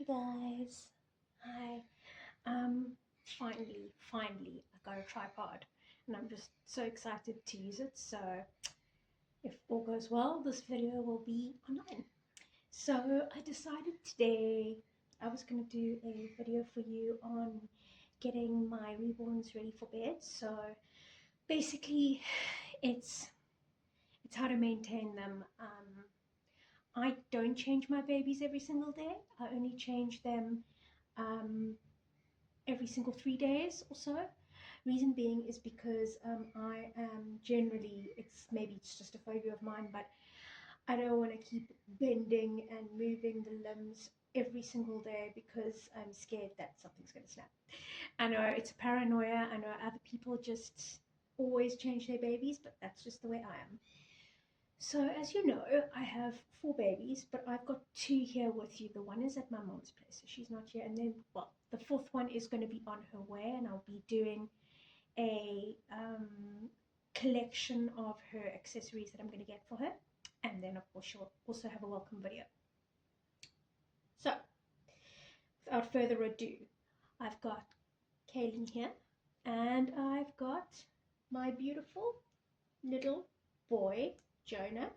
guys. Hi. Finally, I got a tripod and I'm just so excited to use it. So if all goes well, this video will be online. So I decided today I was going to do a video for you on getting my reborns ready for bed. So basically it's how to maintain them. I don't change my babies every single day. I only change them every single 3 days or so. Reason being is because I am generally, maybe it's just a phobia of mine, but I don't want to keep bending and moving the limbs every single day because I'm scared that something's going to snap. I know it's a paranoia. I know other people just always change their babies, but that's just the way I am. So as you know, I have 4 babies, but I've got 2 here with you. The one is at my mom's place, so she's not here. And then, well, the 4th one is going to be on her way, and I'll be doing a collection of her accessories that I'm going to get for her. And then, of course, she'll also have a welcome video. So, without further ado, I've got Kaylin here, and I've got my beautiful little boy, Jonah.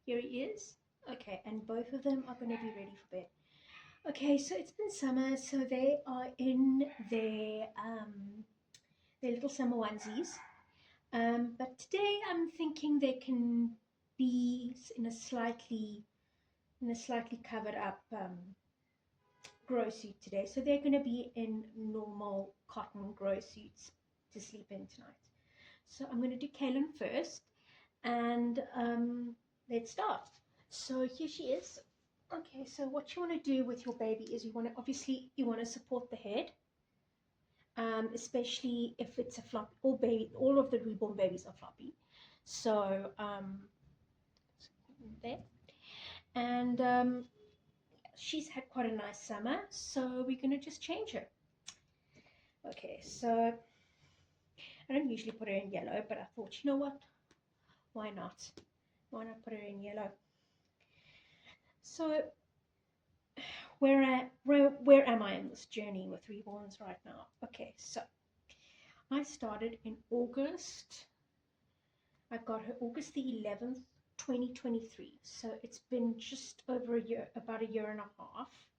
Here he is. Okay, and both of them are going to be ready for bed. Okay, so it's been summer, so they are in their little summer onesies. But today I'm thinking they can be in a slightly covered up grow suit today. So they're going to be in normal cotton grow suits to sleep in tonight. So I'm going to do Kaylin first, and let's start. So here she is. Okay, so what you want to do with your baby is you want to support the head, especially if it's a floppy. All of the reborn babies are floppy. So there, and she's had quite a nice summer, so we're going to just change her. Okay, so I don't usually put her in yellow, but I thought, you know what? Why not? Why not put her in yellow? So where am I in this journey with reborns right now? Okay, so I started in August. I got her August the 11th, 2023. So it's been just over a year, about a year and a half.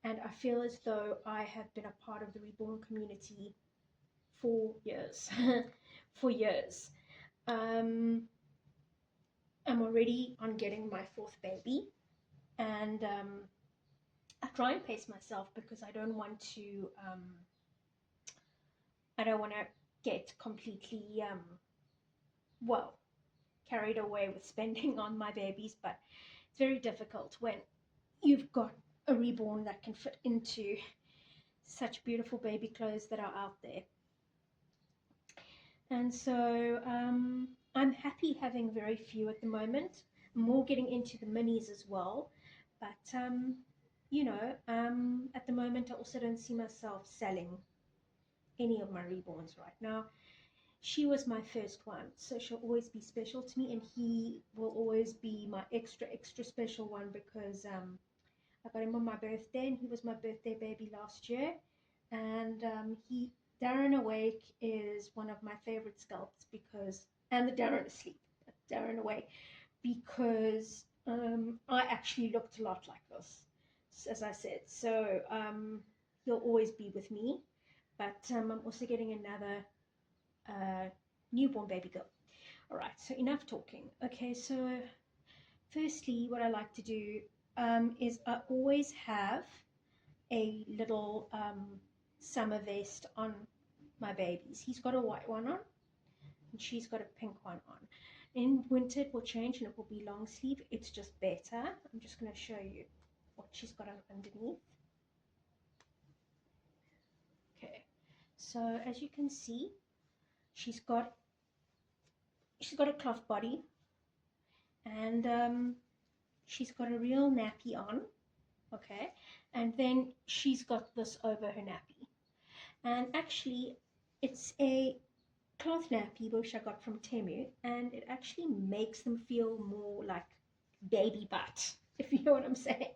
And I feel as though I have been a part of the reborn community for years. For years. I'm already on getting my 4th baby. And I try and pace myself because I don't want to get completely well, carried away with spending on my babies, but it's very difficult when you've got a reborn that can fit into such beautiful baby clothes that are out there. And so I'm happy having very few at the moment. I'm more getting into the minis as well, but you know, at the moment I also don't see myself selling any of my reborns right now. She was my first one, so she'll always be special to me, and he will always be my extra special one because I got him on my birthday, and he was my birthday baby last year. And Darren Awake is one of my favorite sculpts because, and the Darren Asleep, Darren Awake, because I actually looked a lot like this, as I said. So he'll always be with me, but I'm also getting another newborn baby girl. All right, so enough talking. Okay, so firstly, what I like to do is I always have a little summer vest on my babies. He's got a white one on, and she's got a pink one on. In winter, it will change, and it will be long sleeve. It's just better. I'm just going to show you what she's got on underneath. Okay, so as you can see, she's got a cloth body, and she's got a real nappy on. Okay, and then she's got this over her nappy, and actually it's a cloth nappy which I got from Temu, and it actually makes them feel more like baby butt, if you know what I'm saying.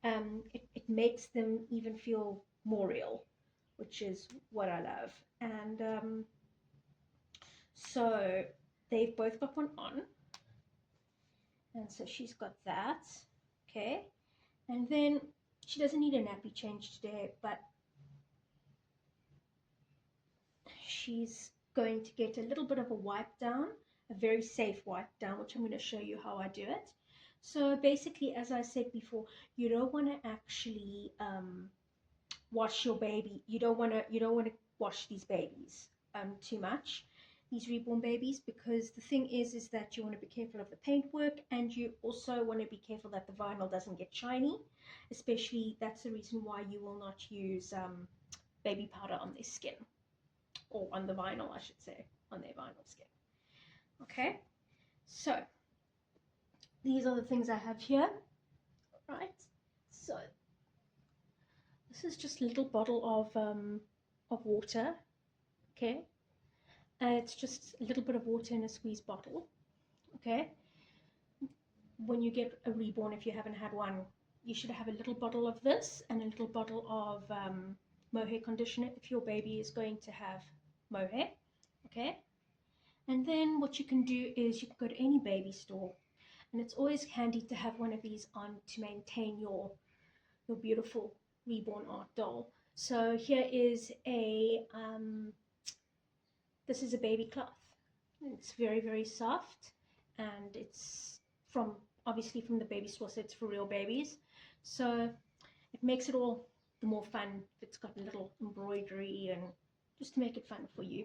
it makes them even feel more real, which is what I love. And so they've both got one on, and so she's got that. Okay, and then she doesn't need a nappy change today, but she's going to get a little bit of a wipe down, a very safe wipe down, which I'm going to show you how I do it. So basically, as I said before, you don't want to actually wash your baby. You don't want to wash these babies too much, these reborn babies, because the thing is that you want to be careful of the paintwork, and you also want to be careful that the vinyl doesn't get shiny. Especially, that's the reason why you will not use baby powder on their skin, or on the vinyl, I should say, on their vinyl skin. Okay, so these are the things I have here, right? So this is just a little bottle of water, okay? It's just a little bit of water in a squeeze bottle, okay? When you get a reborn, if you haven't had one, you should have a little bottle of this and a little bottle of mohair conditioner if your baby is going to have mohair, okay? And then what you can do is you can go to any baby store, and it's always handy to have one of these on to maintain your beautiful reborn art doll. So here is this is a baby cloth. It's very, very soft, and it's obviously from the baby store, so it's for real babies. So it makes it all the more fun if it's got a little embroidery, and just to make it fun for you.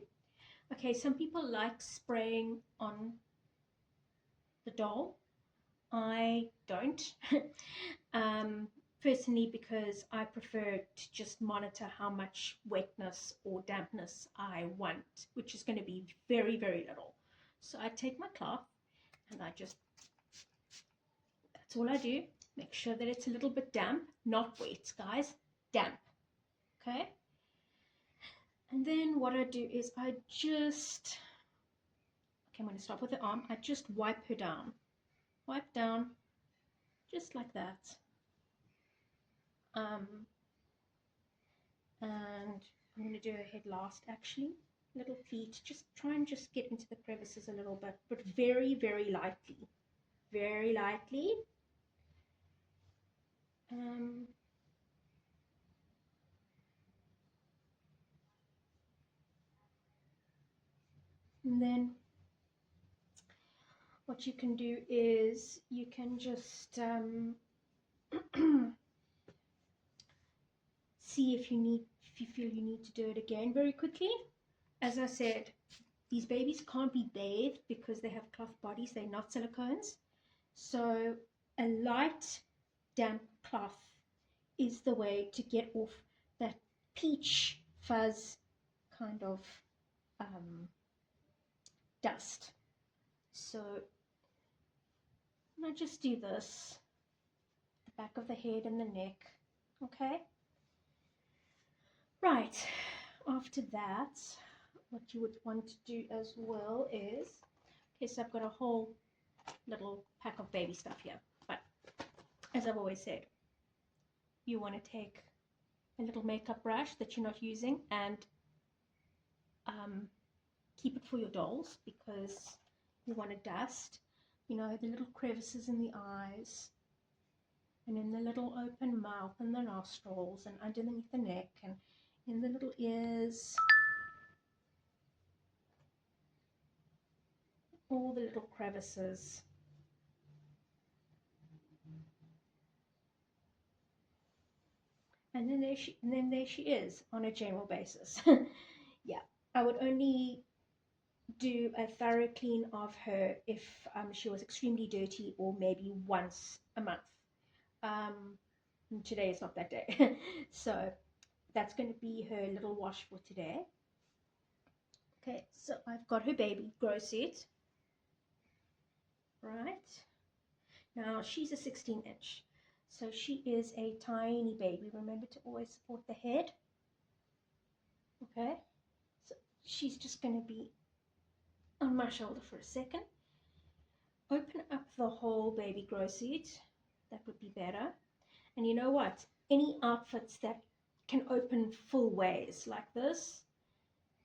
Okay, some people like spraying on the doll. I don't. Personally, because I prefer to just monitor how much wetness or dampness I want, which is going to be very, very little. So I take my cloth and that's all I do. Make sure that it's a little bit damp, not wet, guys, damp. Okay. And then what I do is I'm going to start with the arm. I just wipe her down. Wipe down, just like that. And I'm going to do her head last, actually. Little feet, just try and just get into the crevices a little bit, but very, very lightly. Very lightly. And then what you can do is you can just see if you feel you need to do it again very quickly. As I said, these babies can't be bathed because they have cloth bodies, they're not silicones. So a light, damp cloth is the way to get off that peach fuzz kind of dust. So I just do this, the back of the head and the neck, okay? Right, after that, what you would want to do as well is, okay, so I've got a whole little pack of baby stuff here, but as I've always said, you want to take a little makeup brush that you're not using and keep it for your dolls, because you want to dust, you know, the little crevices in the eyes and in the little open mouth and the nostrils and underneath the neck and in the little ears, all the little crevices. And then there she is on a general basis. Yeah, I would only do a thorough clean of her if she was extremely dirty, or maybe once a month. Today is not that day. So that's going to be her little wash for today. Okay, so I've got her baby grow set. Right. Now she's a 16-inch. So she is a tiny baby. Remember to always support the head. Okay. So she's just going to be on my shoulder for a second. Open up the whole baby grow seat. That would be better. And you know what? Any outfits that can open full ways like this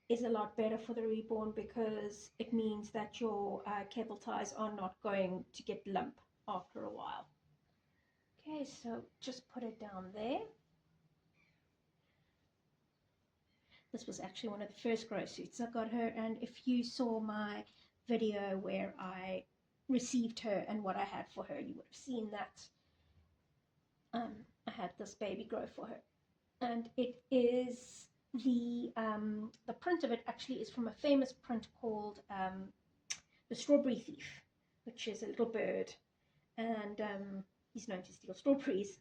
is a lot better for the Reborn, because it means that your cable ties are not going to get limp after a while. Okay, so just put it down there. This was actually one of the first grow suits I got her, and if you saw my video where I received her and what I had for her, you would have seen that I had this baby grow for her. And it is the print of it actually is from a famous print called The Strawberry Thief, which is a little bird, and he's known to steal strawberries.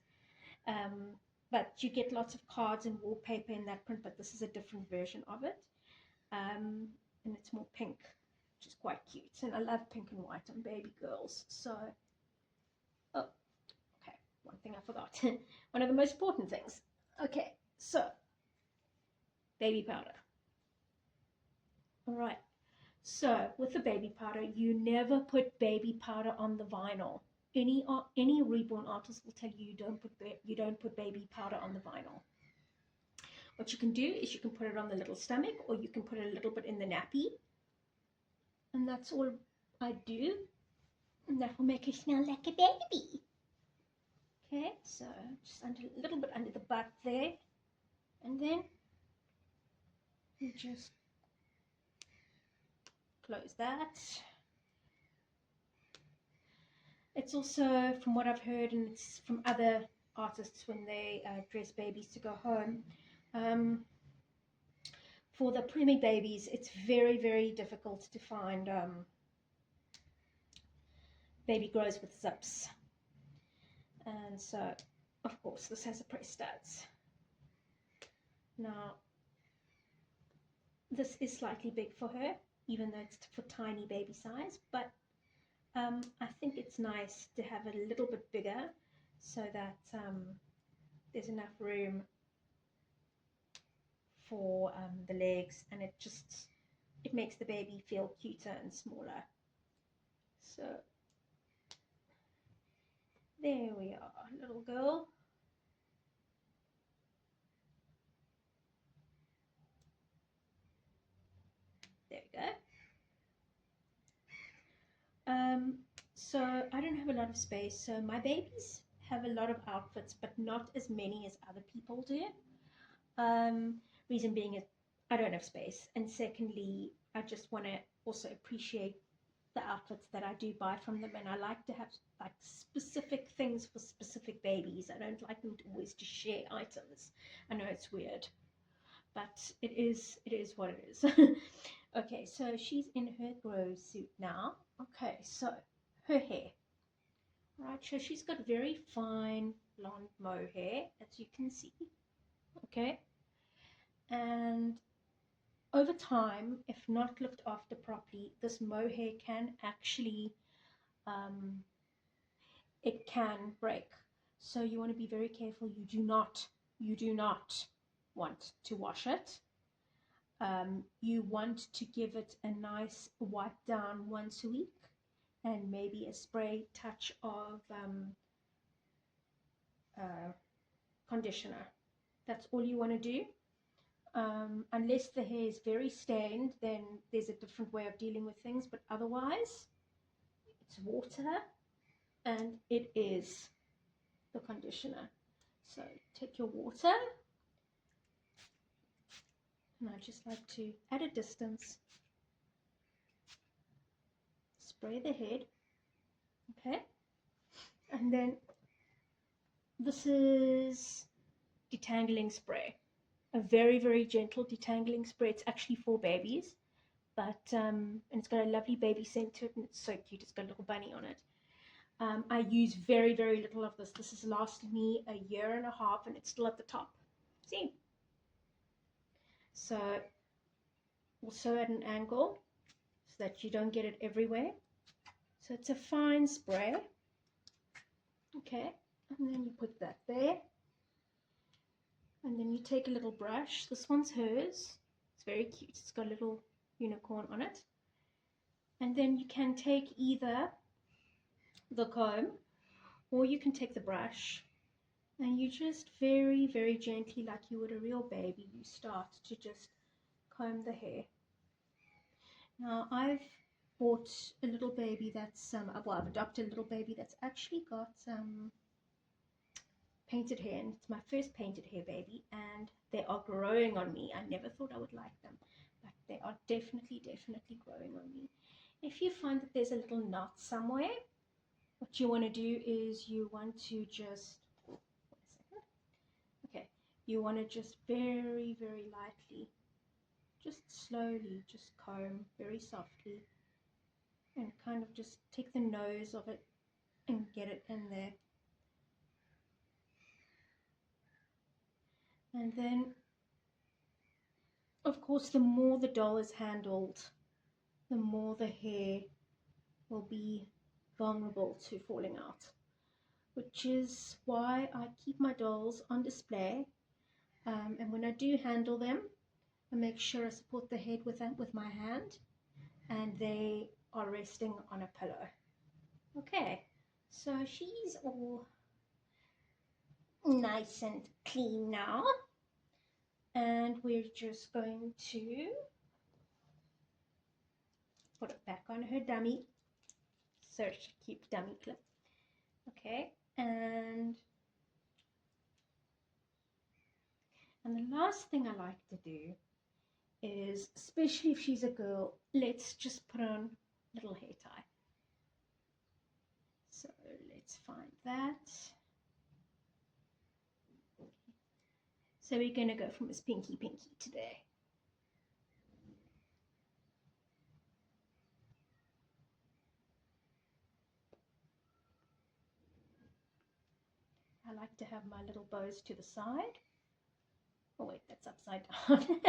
But you get lots of cards and wallpaper in that print, but this is a different version of it. And it's more pink, which is quite cute. And I love pink and white on baby girls. So, oh, okay, one thing I forgot. One of the most important things. Okay, so, baby powder. All right, so with the baby powder, you never put baby powder on the vinyl. Any Reborn artist will tell you you don't put baby powder on the vinyl. What you can do is you can put it on the little stomach, or you can put it a little bit in the nappy, and that's all I do, and that will make you smell like a baby. Okay, so just a little bit under the butt there, and then you just close that. It's also, from what I've heard, and it's from other artists when they dress babies to go home, for the preemie babies, it's very, very difficult to find baby grows with zips. And so, of course, this has a press studs. Now, this is slightly big for her, even though it's for tiny baby size, but I think it's nice to have it a little bit bigger so that there's enough room for the legs, and it makes the baby feel cuter and smaller. So there we are, little girl. There we go. So I don't have a lot of space, so my babies have a lot of outfits, but not as many as other people do. Reason being is I don't have space, and secondly, I just want to also appreciate the outfits that I do buy from them, and I like to have like specific things for specific babies. I don't like them to always just share items. I know it's weird, but it is what it is. Okay, so she's in her grow suit now. Okay, so her hair. Right, so she's got very fine blonde mohair, as you can see. Okay, and over time, if not looked after properly, this mohair can actually it can break. So you want to be very careful. You do not want to wash it. You want to give it a nice wipe down once a week, and maybe a spray touch of conditioner. That's all you want to do. Unless the hair is very stained, then there's a different way of dealing with things, but otherwise it's water and it is the conditioner. So take your water, and I just like to, at a distance, spray the head. Okay, and then this is detangling spray, a very, very gentle detangling spray. It's actually for babies, but and it's got a lovely baby scent to it, and it's so cute. It's got a little bunny on it. I use very, very little of this. This has lasted me a year and a half, and it's still at the top. See? So also at an angle so that you don't get it everywhere. So it's a fine spray. Okay, and then you put that there. And then you take a little brush. This one's hers. It's very cute. It's got a little unicorn on it. And then you can take either the comb, or you can take the brush And you just very, very gently, like you would a real baby, you start to just comb the hair. Now, I've bought a little baby that's, well, I've adopted a little baby that's actually got painted hair, and it's my first painted hair baby, and they are growing on me. I never thought I would like them, but they are definitely, definitely growing on me. If you find that there's a little knot somewhere, what you want to do is you want to just, wait a second, okay, you want to just very, very lightly, just slowly, just comb very softly, and kind of just take the nose of it and get it in there. And then, of course, the more the doll is handled, the more the hair will be vulnerable to falling out, which is why I keep my dolls on display. And when I do handle them, I make sure I support the head with my hand, and they are resting on a pillow. Okay, so she's all nice and clean now, and we're just going to put it back on her dummy, so she keeps dummy clip. Okay, and the last thing I like to do is, especially if she's a girl, let's just put on a little hair tie. So let's find that. So we're going to go for Miss Pinky Pinky today. I like to have my little bows to the side. Oh wait, that's upside down.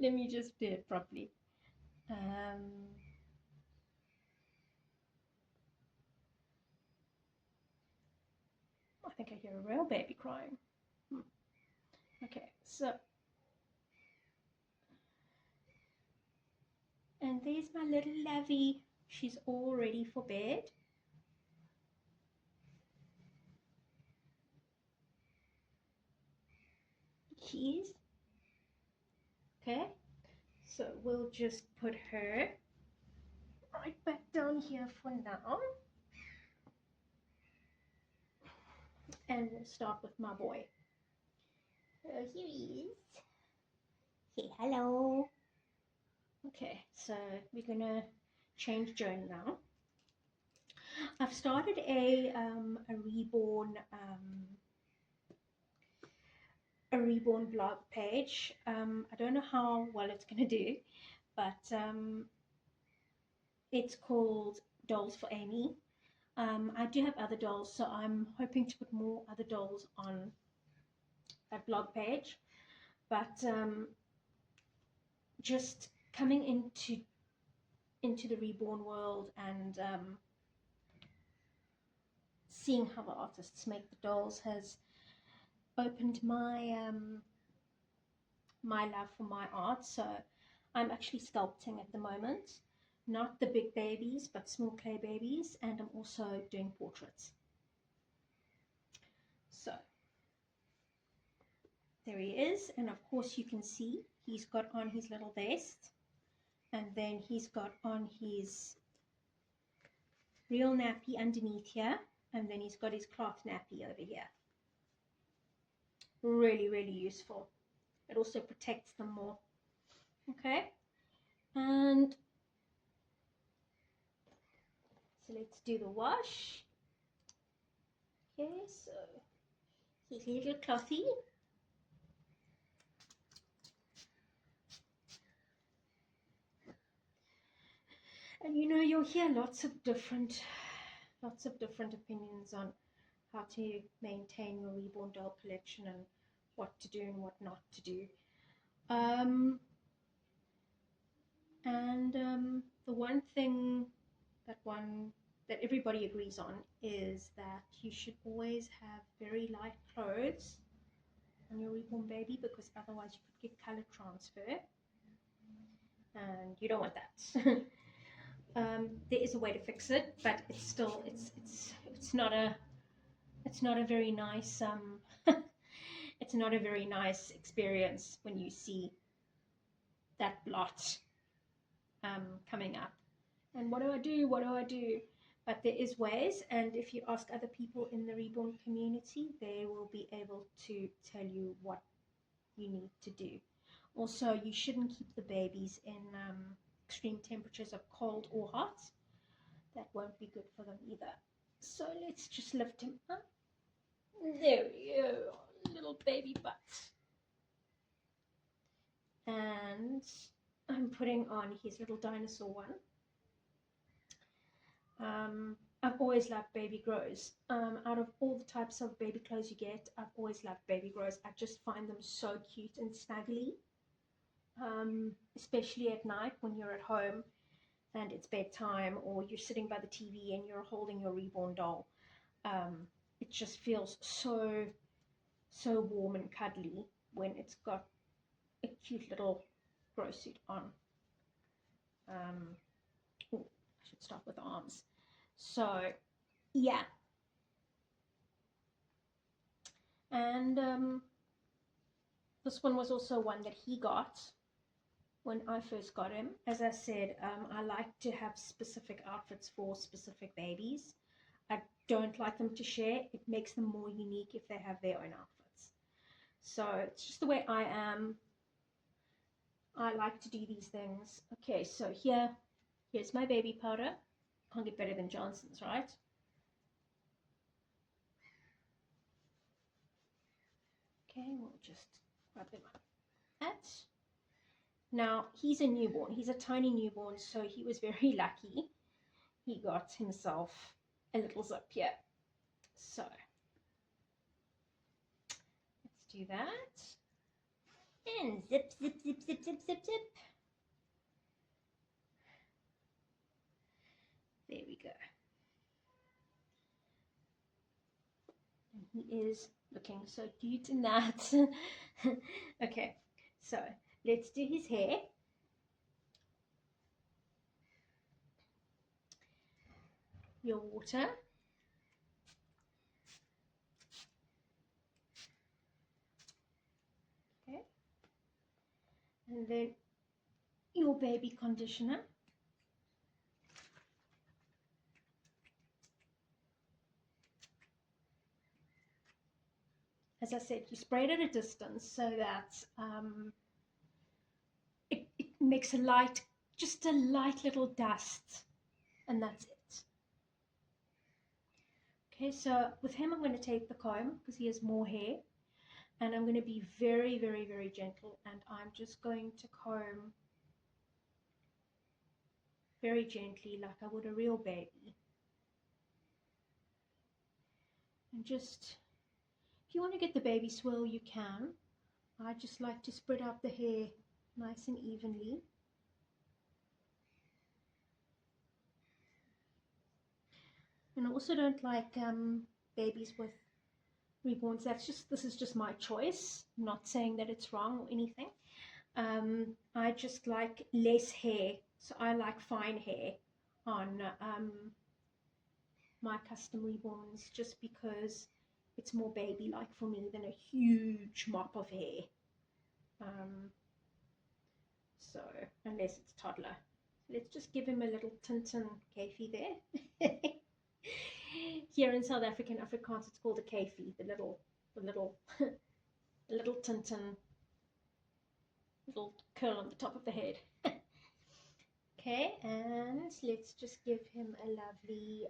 Let me just do it properly. I think I hear a real baby crying. Okay, so, and there's my little lovey. She's all ready for bed. She is. Okay, so we'll just put her right back down here for now. And we'll start with my boy. Here he is. Say hello. Okay, so we're gonna change Joan now. I've started a Reborn blog page. I don't know how well it's gonna do, but it's called Dolls for Amy. I do have other dolls, so I'm hoping to put more other dolls on that blog page. But just coming into the Reborn world and seeing how the artists make the dolls has opened my my love for my art. So I'm actually sculpting at the moment, not the big babies, but small clay babies, and I'm also doing portraits. So there he is, and of course you can see he's got on his little vest, and then he's got on his real nappy underneath here, and then he's got his cloth nappy over here. Really, really useful. It also protects them more. Okay, and so let's do the wash. Okay, so he's a little clothy. And you know, you'll hear lots of different opinions on how to maintain your Reborn doll collection and what to do and what not to do. The one thing that everybody agrees on is that you should always have very light clothes on your Reborn baby, because otherwise you could get color transfer, and you don't want that. There is a way to fix it, but it's still it's it's not a very nice it's not a very nice experience when you see that blot coming up. And what do I do? What do I do? But there is ways, and if you ask other people in the Reborn community, they will be able to tell you what you need to do. Also, you shouldn't keep the babies in extreme temperatures of cold or hot. That won't be good for them either. So let's just lift him up. There we go, little baby butt. And I'm putting on his little dinosaur one. I've always loved baby grows. Out of all the types of baby clothes you get, I've always loved baby grows. I just find them so cute and snuggly, especially at night when you're at home and it's bedtime, or you're sitting by the TV and you're holding your Reborn doll. It just feels so warm and cuddly when it's got a cute little grow suit on. I should start with the arms. So yeah, and this one was also one that he got when I first got him. As I said, I like to have specific outfits for specific babies. I don't like them to share. It makes them more unique if they have their own outfits. So it's just the way I am. I like to do these things. Okay, so here's my baby powder. Can't get better than Johnson's, right? Okay, we'll just rub them up. Now, he's a newborn. He's a tiny newborn, so he was very lucky. He got himself a little zip here. So let's do that. And zip, zip, zip, zip, zip, zip, zip. There we go. And he is looking so cute in that. Okay, so let's do his hair. Your water. Okay. And then your baby conditioner. As I said, you spray it at a distance so that it makes just a light little dust, and that's it. Okay, so with him, I'm going to take the comb because he has more hair, and I'm going to be very, very, very gentle, and I'm just going to comb very gently like I would a real baby. And just, if you want to get the baby swirl, you can. I just like to spread out the hair nice and evenly. And I also don't like babies with reborns. This is just my choice. I'm not saying that it's wrong or anything. I just like less hair, so I like fine hair on my custom reborns, just because it's more baby-like for me than a huge mop of hair. So unless it's toddler, let's just give him a little tintin kefi there. Here in South African Afrikaans, it's called a kefi, the little little tintin, little curl on the top of the head. Okay, and let's just give him a lovely,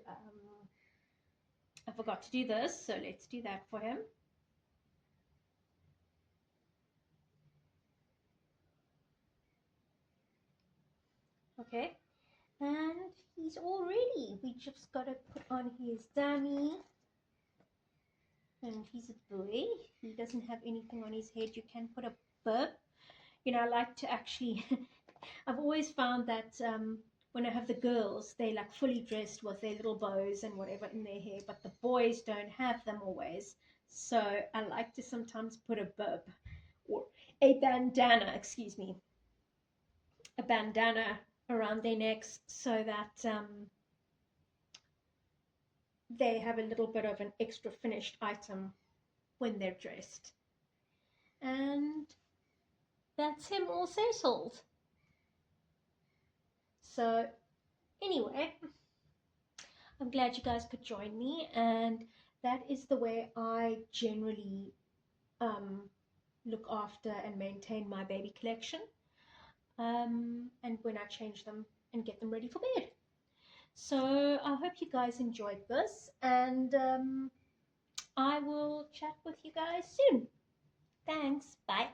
I forgot to do this, so let's do that for him. Okay, and he's all ready. We just got to put on his dummy. And he's a boy. He doesn't have anything on his head. You can put a bib. You know, I like to actually, I've always found that when I have the girls, they like fully dressed with their little bows and whatever in their hair, but the boys don't have them always. So I like to sometimes put a bib or a bandana, excuse me, a bandana around their necks so that they have a little bit of an extra finished item when they're dressed. And that's him all settled. So, anyway, I'm glad you guys could join me, and that is the way I generally um, look after and maintain my baby collection, and when I change them and get them ready for bed. So I hope you guys enjoyed this, and I will chat with you guys soon. Thanks. Bye.